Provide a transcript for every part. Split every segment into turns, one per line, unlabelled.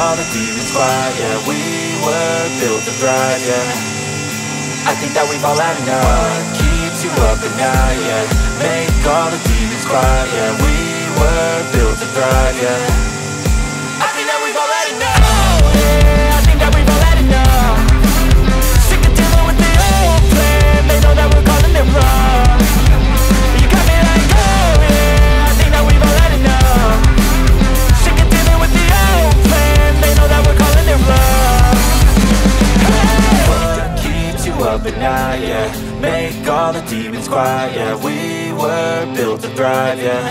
all the demons quiet. Yeah, we were built to thrive, yeah. I think that we've all had enough. What keeps you up at night, yeah? Make all the demons quiet. Yeah, we were built to thrive, yeah. I think that we've all had enough. Oh, yeah, I think that we've all had enough. Sick of dealing with the old plan. They know that we're calling it wrong. You got me like, oh yeah, I think that we've all had enough. Sick of dealing with the old plan. They know that we're calling it wrong. Hey! What keeps you up at night, yeah? Make all the demons quiet, yeah. We were built to thrive, yeah.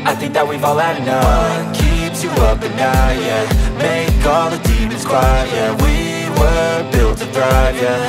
I think that we've all had enough. What keeps you up at night, yeah? Make all the demons quiet, yeah. We were built to thrive, yeah.